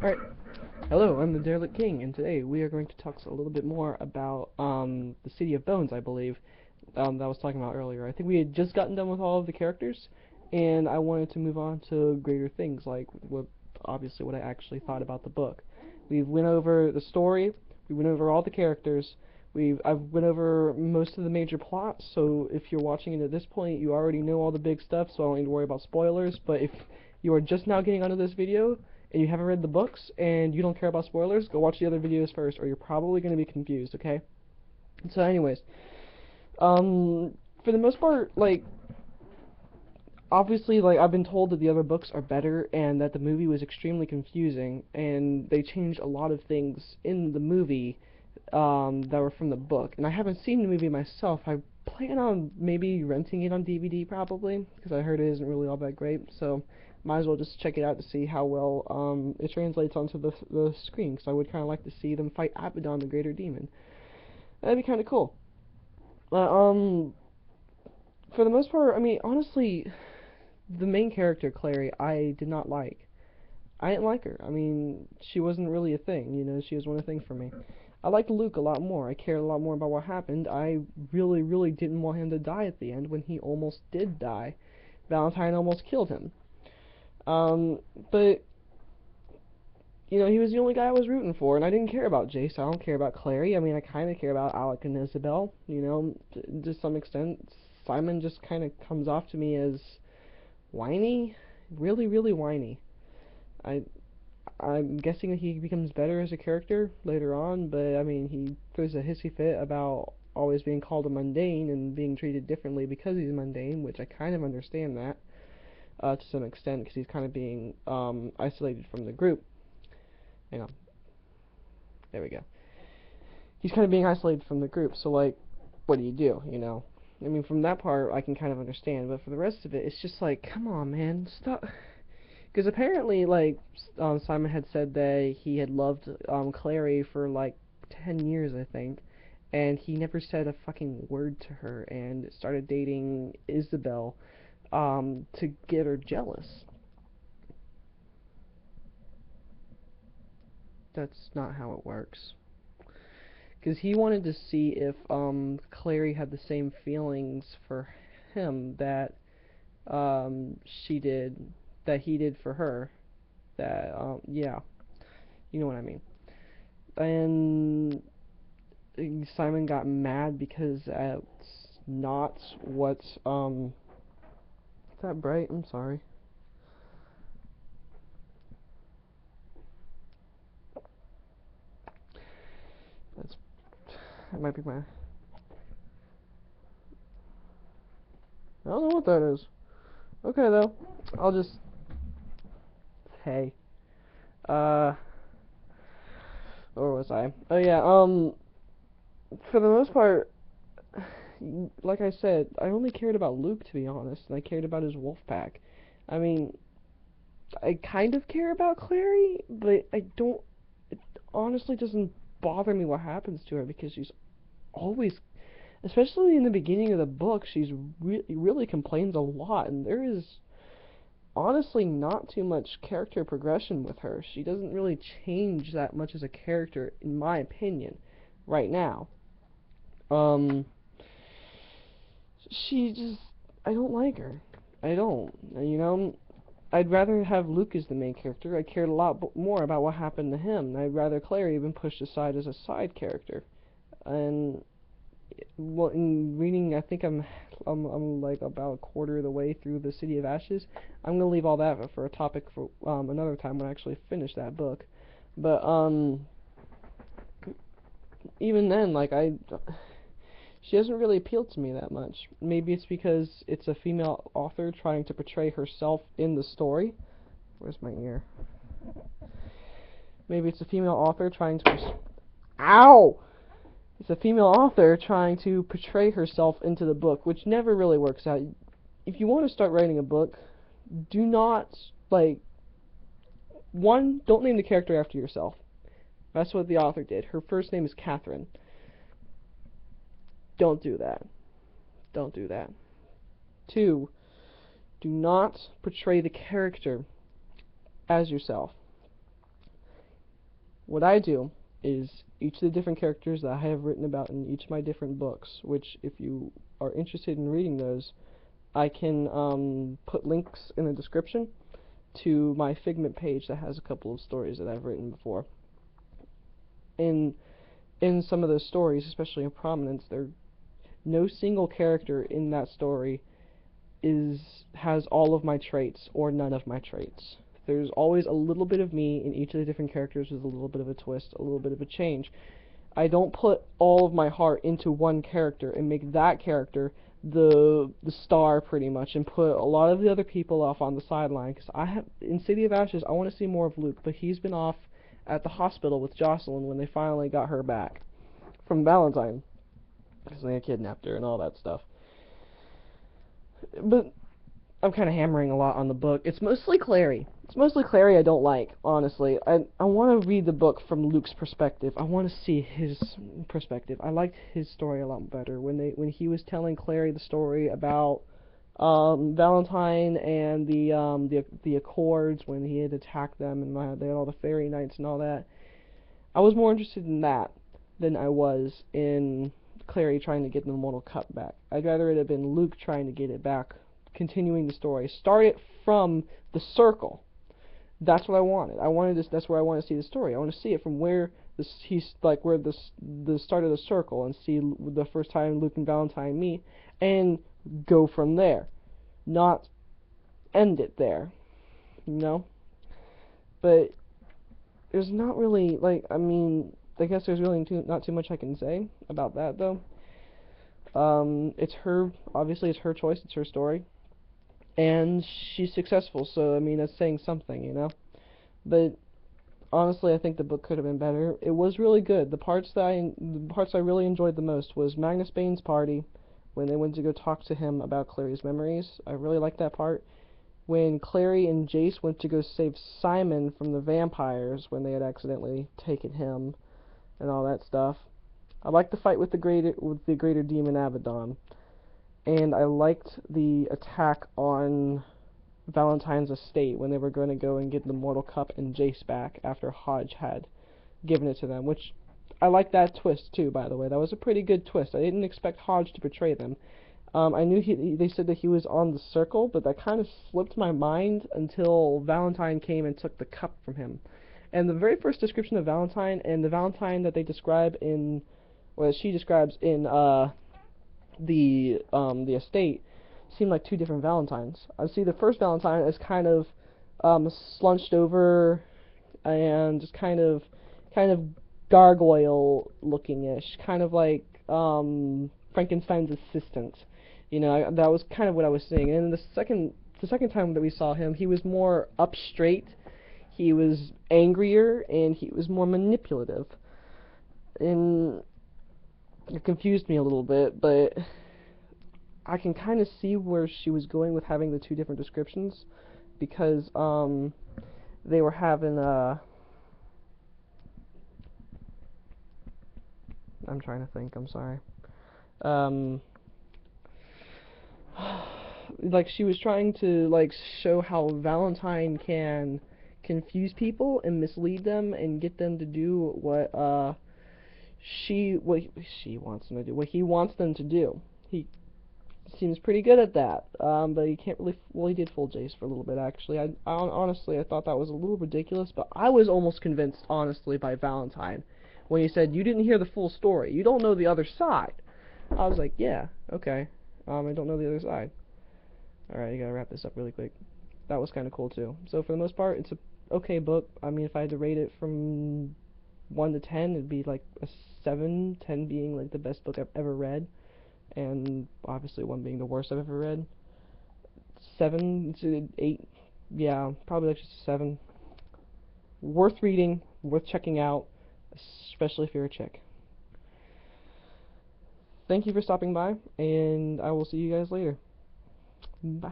Alright, hello, I'm the Derelict King, and today we are going to talk a little bit more about the City of Bones, I believe, that I was talking about earlier. I think we had just gotten done with all of the characters, and I wanted to move on to greater things, like obviously what I actually thought about the book. We've went over the story, we went over all the characters, I've went over most of the major plots, so if you're watching it at this point, you already know all the big stuff, so I don't need to worry about spoilers, but if you are just now getting onto this video, and you haven't read the books, and you don't care about spoilers, go watch the other videos first, or you're probably going to be confused, okay? So anyways, for the most part, like, obviously, like, I've been told that the other books are better, and that the movie was extremely confusing, and they changed a lot of things in the movie, that were from the book. And I haven't seen the movie myself. I plan on maybe renting it on DVD, probably, because I heard it isn't really all that great, so might as well just check it out to see how well it translates onto the screen, because I would kind of like to see them fight Abaddon, the Greater Demon. That'd be kind of cool. But, for the most part, I mean, honestly, the main character, Clary, I did not like. I didn't like her. I mean, she wasn't really a thing, you know, she was one of the things for me. I liked Luke a lot more. I cared a lot more about what happened. I really, really didn't want him to die at the end when he almost did die. Valentine almost killed him. Um, but, you know, he was the only guy I was rooting for, and I didn't care about Jace. I don't care about Clary. I mean, I kind of care about Alec and Isabel, you know, to some extent. Simon just kind of comes off to me as whiny. Really, really whiny. I I'm guessing that he becomes better as a character later on, but I mean, he throws a hissy fit about always being called a mundane and being treated differently because he's mundane, which I kind of understand that to some extent because he's kind of being isolated from the group. Hang on, there we go. He's kind of being isolated from the group, so like, what do? You know? I mean, from that part, I can kind of understand, but for the rest of it, it's just like, come on, man, stop. Because apparently, like, Simon had said that he had loved Clary for like 10 years, I think, and he never said a fucking word to her and started dating Isabel to get her jealous. That's not how it works. Because he wanted to see if Clary had the same feelings for him that she did, that he did for her. That, yeah, you know what I mean. And Simon got mad because it's not what is that bright? I'm sorry. That's that might be my I don't know what that is. Okay though. I'll just hey. Uh where was I? Oh yeah, for the most part, like I said, I only cared about Luke, to be honest, and I cared about his wolf pack. I mean, I kind of care about Clary, but I don't. It honestly doesn't bother me what happens to her because she's always, especially in the beginning of the book, she's really complains a lot, and there is honestly not too much character progression with her. She doesn't really change that much as a character, in my opinion, right now. Um, she just, I don't like her. I don't. You know, I'd rather have Luke as the main character. I cared a lot more about what happened to him. I'd rather Clary been pushed aside as a side character. And well, in reading, I think I'm like about a quarter of the way through the City of Ashes. I'm gonna leave all that for a topic for another time when I actually finish that book. But even then, like she doesn't really appeal to me that much. Maybe it's because it's a female author trying to portray herself in the story. Where's my ear? Maybe it's a female author trying to. Ow! It's a female author trying to portray herself into the book, which never really works out. If you want to start writing a book, do not, like, one, don't name the character after yourself. That's what the author did. Her first name is Catherine. Don't do that. Don't do that. Two, do not portray the character as yourself. what I do is each of the different characters that I have written about in each of my different books, which if you are interested in reading those, I can put links in the description to my Figment page that has a couple of stories that I've written before. In some of those stories, especially in Prominence, no single character in that story has all of my traits or none of my traits. There's always a little bit of me in each of the different characters with a little bit of a twist, a little bit of a change. I don't put all of my heart into one character and make that character the star pretty much, and put a lot of the other people off on the sideline, because in City of Ashes I want to see more of Luke, but he's been off at the hospital with Jocelyn when they finally got her back from Valentine, because they had kidnapped her and all that stuff. But I'm kind of hammering a lot on the book. It's mostly Clary. I don't like, honestly. I want to read the book from Luke's perspective. I want to see his perspective. I liked his story a lot better when he was telling Clary the story about Valentine and the Accords, when he had attacked them and they had all the fairy knights and all that. I was more interested in that than I was in Clary trying to get the Immortal Cup back. I'd rather it have been Luke trying to get it back, continuing the story. Start it from the circle. That's what I wanted. That's where I want to see the story. I want to see it from where the start of the circle, and see the first time Luke and Valentine meet, and go from there. Not end it there. You know? But there's not really, I guess there's really not too much I can say about that, though. Obviously it's her choice, it's her story. And she's successful, so, that's saying something, you know? But, honestly, I think the book could have been better. It was really good. The parts I really enjoyed the most was Magnus Bane's party, when they went to go talk to him about Clary's memories. I really liked that part. When Clary and Jace went to go save Simon from the vampires, when they had accidentally taken him, and all that stuff. I liked the fight with the greater demon Abaddon. And I liked the attack on Valentine's estate when they were going to go and get the Mortal Cup and Jace back after Hodge had given it to them, which I liked that twist too, by the way. That was a pretty good twist. I didn't expect Hodge to betray them. I knew they said that he was on the circle, but that kind of slipped my mind until Valentine came and took the cup from him. And the very first description of Valentine and the Valentine that they describe in, well, she describes in the estate, seem like two different Valentines. I see the first Valentine as kind of slunched over and just kind of gargoyle looking-ish, kind of like Frankenstein's assistant. You know, that was kind of what I was seeing. And the second time that we saw him, he was more up straight, he was angrier, and he was more manipulative. And it confused me a little bit, but I can kind of see where she was going with having the two different descriptions, because they were having I'm trying to think, I'm sorry. Like, she was trying to, like, show how Valentine can confuse people and mislead them and get them to do what he wants them to do. He seems pretty good at that, but he can't really, well, he did fool Jace for a little bit, actually. Honestly, I thought that was a little ridiculous, but I was almost convinced, honestly, by Valentine, when he said, "You didn't hear the full story, you don't know the other side." I was like, yeah, okay, I don't know the other side. Alright, I gotta wrap this up really quick. That was kind of cool, too. So, for the most part, it's a okay book. If I had to rate it from 1 to 10, it'd be like a 7, 10 being like the best book I've ever read, and obviously 1 being the worst I've ever read. 7 to 8, yeah, probably like just a 7. Worth reading, worth checking out, especially if you're a chick. Thank you for stopping by, and I will see you guys later. Bye.